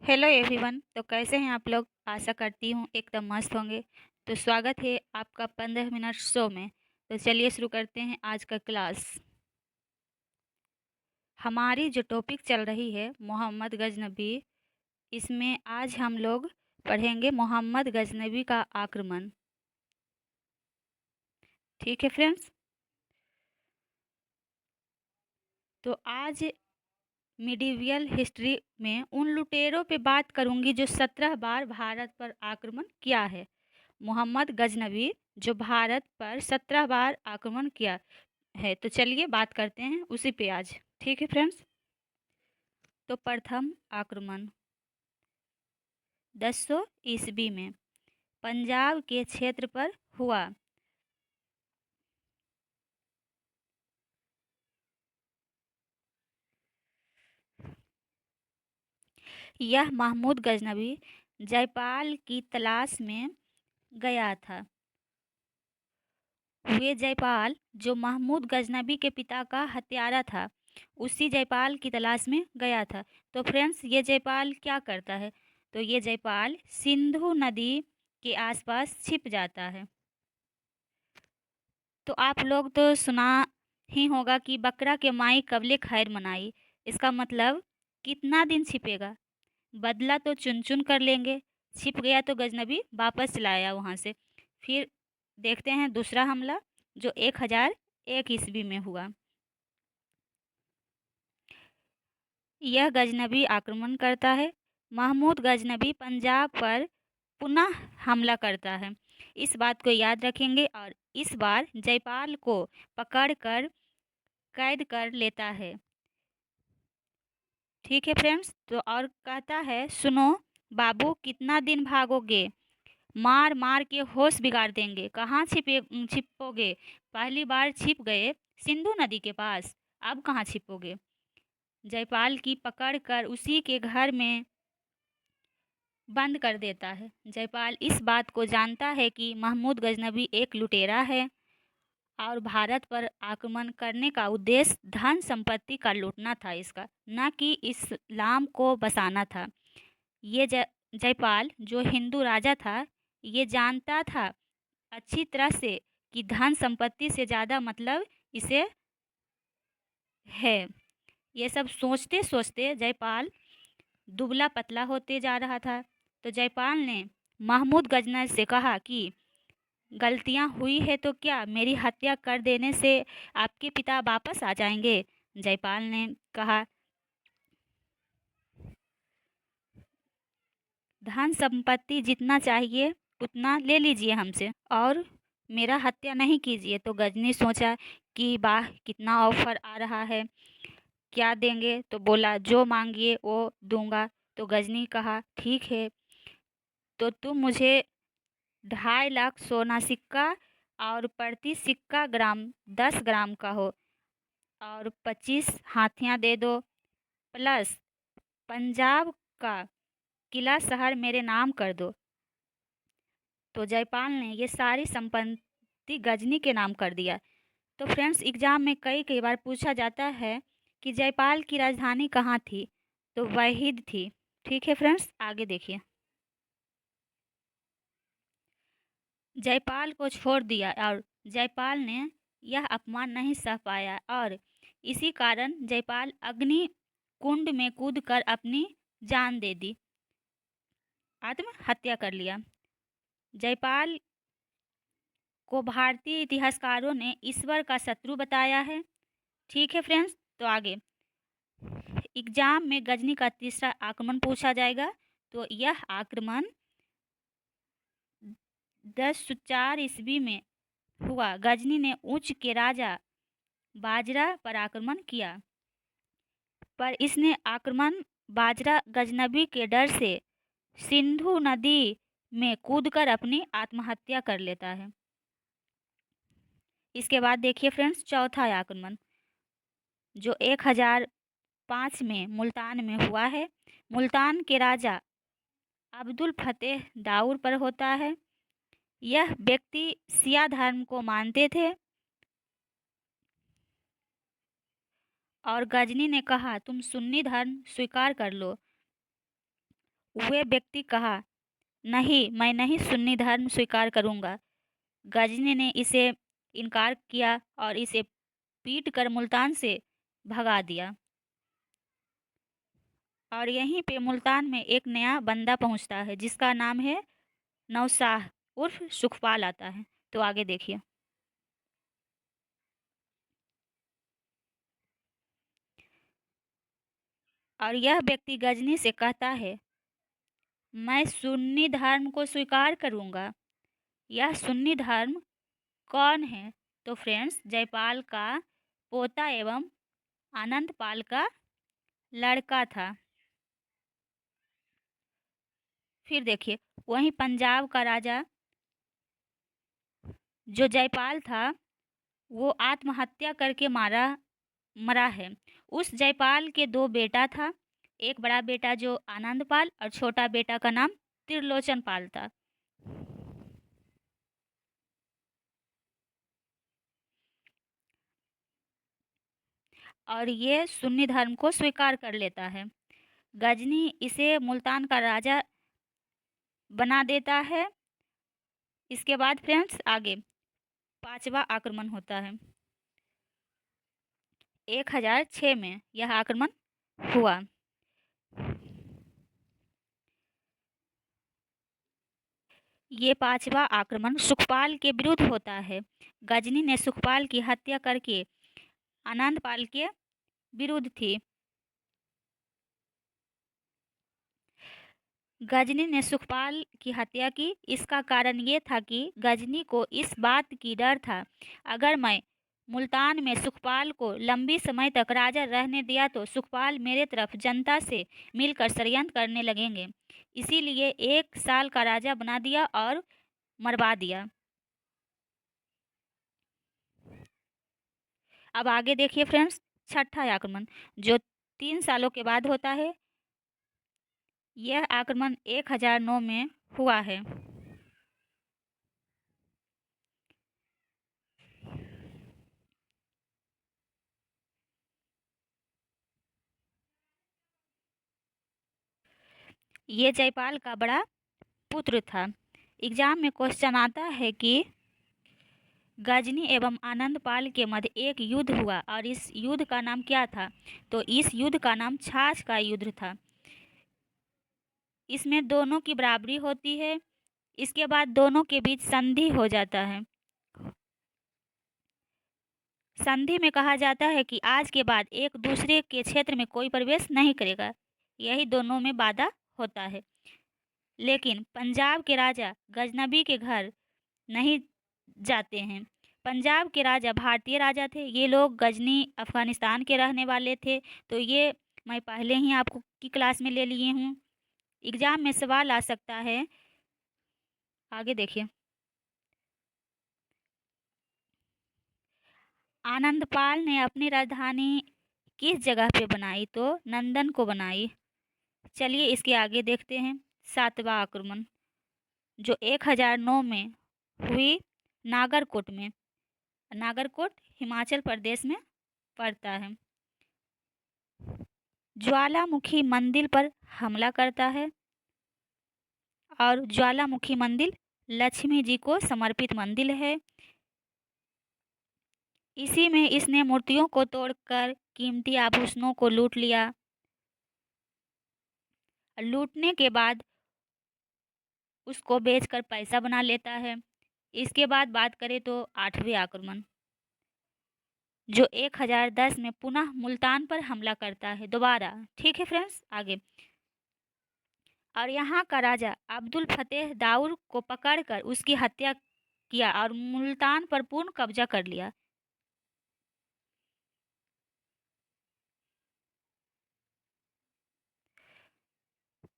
Hello everyone. तो कैसे हैं आप लोग? आशा करती हूँ एकदम मस्त होंगे। तो स्वागत है आपका 15 मिनट शो में। तो चलिए शुरू करते हैं आज का क्लास। हमारी जो टॉपिक चल रही है मोहम्मद गजनबी, इसमें आज हम लोग पढ़ेंगे मोहम्मद गजनबी का आक्रमण। ठीक है फ्रेंड्स। तो आज मिडिवियल हिस्ट्री में उन लुटेरों पे बात करूंगी जो 17 बार भारत पर आक्रमण किया है। मोहम्मद गजनबी जो भारत पर 17 बार आक्रमण किया है। तो चलिए बात करते हैं उसी पे आज। ठीक है फ्रेंड्स। तो प्रथम आक्रमण 1000 ईस्वी में पंजाब के क्षेत्र पर हुआ। यह महमूद गजनबी जयपाल की तलाश में गया था। वे जयपाल जो महमूद गजनबी के पिता का हत्यारा था, उसी जयपाल की तलाश में गया था। तो फ्रेंड्स, ये जयपाल क्या करता है? तो ये जयपाल सिंधु नदी के आसपास छिप जाता है। तो आप लोग तो सुना ही होगा कि बकरा के माई कबले खैर मनाई। इसका मतलब कितना दिन छिपेगा? बदला तो चुन चुन कर लेंगे। छिप गया तो गजनबी वापस चला आया वहाँ से। फिर देखते हैं दूसरा हमला जो 1001 ईस्वी में हुआ। यह गजनबी आक्रमण करता है। महमूद गजनबी पंजाब पर पुनः हमला करता है। इस बात को याद रखेंगे और इस बार जयपाल को पकड़कर कैद कर लेता है। ठीक है फ्रेंड्स। तो और कहता है, सुनो बाबू, कितना दिन भागोगे? मार मार के होश बिगाड़ देंगे। कहाँ छिपोगे? पहली बार छिप गए सिंधु नदी के पास, अब कहाँ छिपोगे? जयपाल की पकड़ कर उसी के घर में बंद कर देता है। जयपाल इस बात को जानता है कि महमूद गजनबी एक लुटेरा है और भारत पर आक्रमण करने का उद्देश्य धन संपत्ति का लूटना था इसका, न कि इस्लाम को बसाना था। ये जयपाल जो हिंदू राजा था, ये जानता था अच्छी तरह से कि धन संपत्ति से ज़्यादा मतलब इसे है। ये सब सोचते सोचते जयपाल दुबला पतला होते जा रहा था। तो जयपाल ने महमूद गजनबी से कहा कि गलतियां हुई है तो क्या मेरी हत्या कर देने से आपके पिता वापस आ जाएंगे? जयपाल ने कहा, धन संपत्ति जितना चाहिए उतना ले लीजिए हमसे और मेरा हत्या नहीं कीजिए। तो गजनी सोचा कि वाह, कितना ऑफर आ रहा है, क्या देंगे? तो बोला, जो मांगिए वो दूंगा। तो गजनी कहा, ठीक है, तो तुम मुझे 2.5 लाख सोना सिक्का और प्रति सिक्का ग्राम 10 ग्राम का हो और 25 हाथियां दे दो, प्लस पंजाब का किला शहर मेरे नाम कर दो। तो जयपाल ने ये सारी संपत्ति गजनी के नाम कर दिया। तो फ्रेंड्स, एग्जाम में कई कई बार पूछा जाता है कि जयपाल की राजधानी कहाँ थी? तो वहीद थी। ठीक है फ्रेंड्स, आगे देखिए। जयपाल को छोड़ दिया और जयपाल ने यह अपमान नहीं सह पाया और इसी कारण जयपाल अग्नि कुंड में कूदकर अपनी जान दे दी, आत्महत्या कर लिया। जयपाल को भारतीय इतिहासकारों ने ईश्वर का शत्रु बताया है। ठीक है फ्रेंड्स। तो आगे एग्जाम में गजनी का तीसरा आक्रमण पूछा जाएगा। तो यह आक्रमण 1004 ईस्वी में हुआ। गजनी ने उच्च के राजा बाजरा पर आक्रमण किया, पर इसने आक्रमण बाजरा गजनबी के डर से सिंधु नदी में कूदकर अपनी आत्महत्या कर लेता है। इसके बाद देखिए फ्रेंड्स, चौथा आक्रमण जो 1005 में मुल्तान में हुआ है। मुल्तान के राजा अब्दुल फतेह दाऊर पर होता है। यह व्यक्ति शिया धर्म को मानते थे और गजनी ने कहा, तुम सुन्नी धर्म स्वीकार कर लो। वह व्यक्ति कहा, नहीं, मैं नहीं सुन्नी धर्म स्वीकार करूँगा। गजनी ने इसे इनकार किया और इसे पीट कर मुल्तान से भगा दिया। और यहीं पे मुल्तान में एक नया बंदा पहुंचता है जिसका नाम है नौशाह उर्फ सुखपाल आता है। तो आगे देखिए। और यह व्यक्ति गजनी से कहता है, मैं सुन्नी धर्म को स्वीकार करूंगा। यह सुन्नी धर्म कौन है? तो फ्रेंड्स, जयपाल का पोता एवं आनंदपाल का लड़का था। फिर देखिए, वहीं पंजाब का राजा जो जयपाल था वो आत्महत्या करके मरा है। उस जयपाल के दो बेटा था, एक बड़ा बेटा जो आनंदपाल और छोटा बेटा का नाम त्रिलोचन पाल था। और ये सुन्नी धर्म को स्वीकार कर लेता है। गजनी इसे मुल्तान का राजा बना देता है। इसके बाद फ्रेंड्स आगे पांचवा आक्रमण होता है। 1006 में यह आक्रमण हुआ। ये पांचवा आक्रमण सुखपाल के विरुद्ध होता है। गजनी ने सुखपाल की हत्या करके आनंदपाल के विरुद्ध थी। गजनी ने सुखपाल की हत्या की। इसका कारण ये था कि गजनी को इस बात की डर था, अगर मैं मुल्तान में सुखपाल को लंबी समय तक राजा रहने दिया तो सुखपाल मेरे तरफ जनता से मिलकर षड्यंत्र करने लगेंगे। इसीलिए 1 साल का राजा बना दिया और मरवा दिया। अब आगे देखिए फ्रेंड्स, छठा आक्रमण जो 3 सालों के बाद होता है। यह आक्रमण 1009 में हुआ है। ये जयपाल का बड़ा पुत्र था। एग्जाम में क्वेश्चन आता है कि गजनी एवं आनंदपाल के मध्य एक युद्ध हुआ और इस युद्ध का नाम क्या था? तो इस युद्ध का नाम छाछ का युद्ध था। इसमें दोनों की बराबरी होती है। इसके बाद दोनों के बीच संधि हो जाता है। संधि में कहा जाता है कि आज के बाद एक दूसरे के क्षेत्र में कोई प्रवेश नहीं करेगा। यही दोनों में वादा होता है। लेकिन पंजाब के राजा गजनबी के घर नहीं जाते हैं। पंजाब के राजा भारतीय राजा थे। ये लोग गजनी अफगानिस्तान के रहने वाले थे। तो ये मैं पहले ही आपको की क्लास में ले लिए हूँ। एग्जाम में सवाल आ सकता है। आगे देखिए। आनंदपाल ने अपनी राजधानी किस जगह पे बनाई? तो नंदन को बनाई। चलिए इसके आगे देखते हैं। सातवां आक्रमण जो 1009 में हुई नागरकोट में। नागरकोट हिमाचल प्रदेश में पड़ता है। ज्वालामुखी मंदिर पर हमला करता है और ज्वालामुखी मंदिर लक्ष्मी जी को समर्पित मंदिर है। इसी में इसने मूर्तियों को तोड़कर कीमती आभूषणों को लूट लिया। लूटने के बाद उसको बेचकर पैसा बना लेता है। इसके बाद बात करें तो आठवें आक्रमण जो 1010 में पुनः मुल्तान पर हमला करता है दोबारा। ठीक है फ्रेंड्स, आगे। और यहाँ का राजा अब्दुल फतेह दाऊद को पकड़कर उसकी हत्या किया और मुल्तान पर पूर्ण कब्जा कर लिया।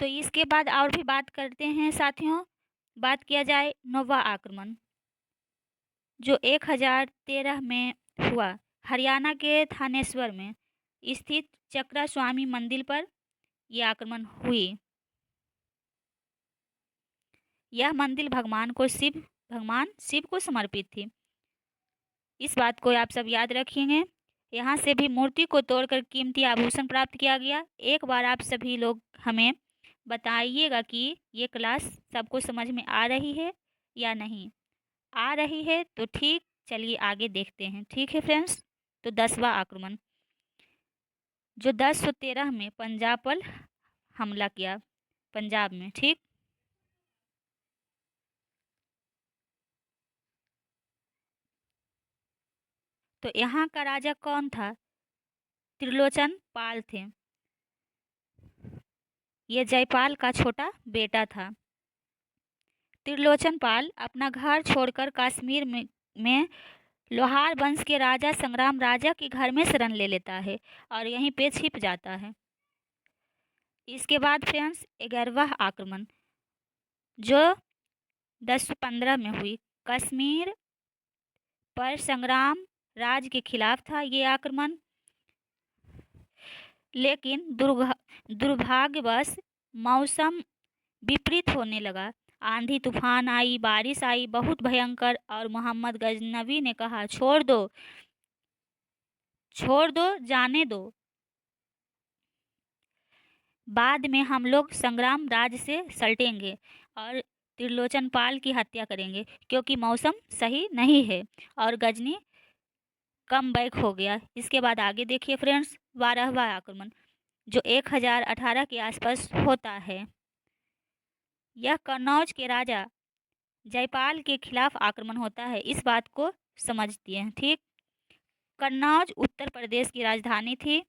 तो इसके बाद और भी बात करते हैं साथियों। बात किया जाए नौवा आक्रमण जो 1013 में हुआ। हरियाणा के थानेश्वर में स्थित चक्रा स्वामी मंदिर पर यह आक्रमण हुई। यह मंदिर भगवान शिव को समर्पित थी। इस बात को आप सब याद रखेंगे। यहाँ से भी मूर्ति को तोड़कर कीमती आभूषण प्राप्त किया गया। एक बार आप सभी लोग हमें बताइएगा कि ये क्लास सबको समझ में आ रही है या नहीं। आ रही है तो ठीक, चलिए आगे देखते हैं। ठीक है फ्रेंड्स, तो 10वां आक्रमण, जो 1013 में पंजाब पर हमला किया, पंजाब में। ठीक, तो यहाँ का राजा कौन था? त्रिलोचन पाल थे। ये जयपाल का छोटा बेटा था। त्रिलोचन पाल अपना घर छोड़कर कश्मीर में लोहार वंश के राजा संग्राम राजा के घर में शरण ले लेता है और यहीं पे छिप जाता है। इसके बाद फ्रेंड्स 11वां आक्रमण, जो 1015 में हुई, कश्मीर पर संग्राम राज के खिलाफ था ये आक्रमण। लेकिन दुर्भाग्यवश मौसम विपरीत होने लगा। आंधी तूफान आई, बारिश आई बहुत भयंकर, और मोहम्मद गजनवी ने कहा छोड़ दो, छोड़ दो, जाने दो, बाद में हम लोग संग्राम राज से सलटेंगे और त्रिलोचन पाल की हत्या करेंगे, क्योंकि मौसम सही नहीं है। और गजनी कम बैक हो गया। इसके बाद आगे देखिए फ्रेंड्स, 12वां आक्रमण, जो 1018 के आसपास होता है। यह कन्नौज के राजा जयपाल के खिलाफ आक्रमण होता है। इस बात को समझती हैं। ठीक, कन्नौज उत्तर प्रदेश की राजधानी थी।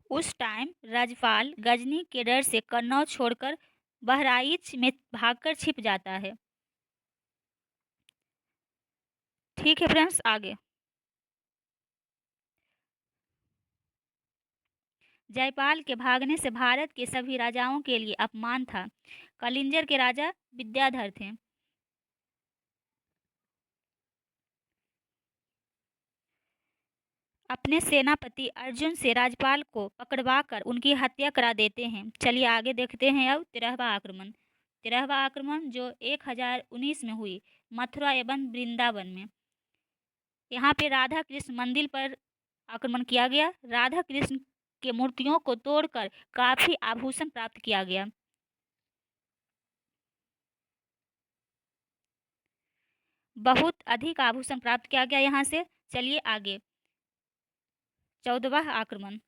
उस टाइम राजपाल गजनी के डर से कन्नौज छोड़कर बहराइच में भागकर छिप जाता है। ठीक है फ्रेंड्स, आगे जयपाल के भागने से भारत के सभी राजाओं के लिए अपमान था। कलिंजर के राजा विद्याधर थे। अपने सेनापति अर्जुन से राजपाल को पकड़वाकर उनकी हत्या करा देते हैं। चलिए आगे देखते हैं अब 13वां आक्रमण। 13वां आक्रमण जो 1019 में हुई, मथुरा एवं वृंदावन में। यहाँ पे राधा कृष्ण मंदिर पर आक्रमण किया गया। राधा कृष्ण के मूर्तियों को तोड़कर काफी आभूषण प्राप्त किया गया। बहुत अधिक आभूषण प्राप्त किया गया यहाँ से। चलिए आगे 14वां आक्रमण,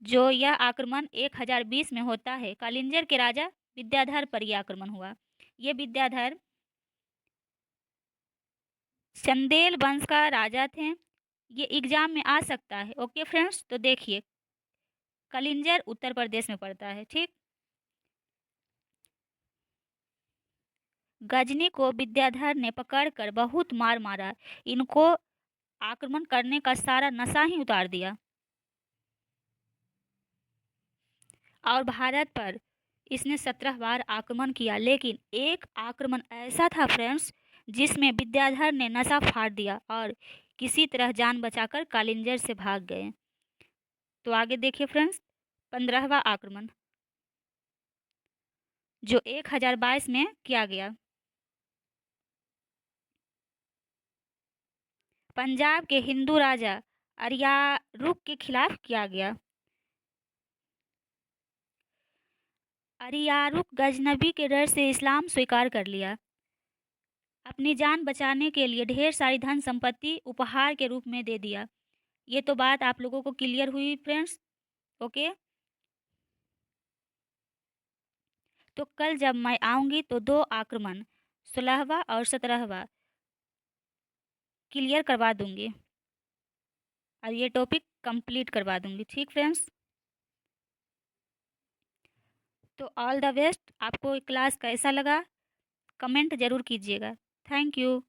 जो यह आक्रमण 1020 में होता है। कलिंजर के राजा विद्याधर पर यह आक्रमण हुआ। ये विद्याधर चंदेल वंश का राजा थे। ये एग्जाम में आ सकता है। ओके फ्रेंड्स, तो देखिए कलिंजर उत्तर प्रदेश में पड़ता है। ठीक, गजनी को विद्याधर ने पकड़कर बहुत मार मारा। इनको आक्रमण करने का सारा नशा ही उतार दिया और भारत पर इसने 17 बार आक्रमण किया। लेकिन एक आक्रमण ऐसा था फ्रेंड्स, जिसमें विद्याधर ने नशा फाड़ दिया और किसी तरह जान बचाकर कालिंजर से भाग गए। तो आगे देखिए फ्रेंड्स, 15वां आक्रमण, जो 1022 में किया गया, पंजाब के हिंदू राजा अरियारुक के खिलाफ किया गया। अरियारुक गजनबी के डर से इस्लाम स्वीकार कर लिया। अपनी जान बचाने के लिए ढेर सारी धन संपत्ति उपहार के रूप में दे दिया। ये तो बात आप लोगों को क्लियर हुई फ्रेंड्स। ओके, तो कल जब मैं आऊँगी तो 2 आक्रमण 16वां और 17वां क्लियर करवा दूँगी और ये टॉपिक कंप्लीट करवा दूँगी। ठीक फ्रेंड्स, तो ऑल द बेस्ट। आपको क्लास कैसा लगा कमेंट ज़रूर कीजिएगा। Thank you.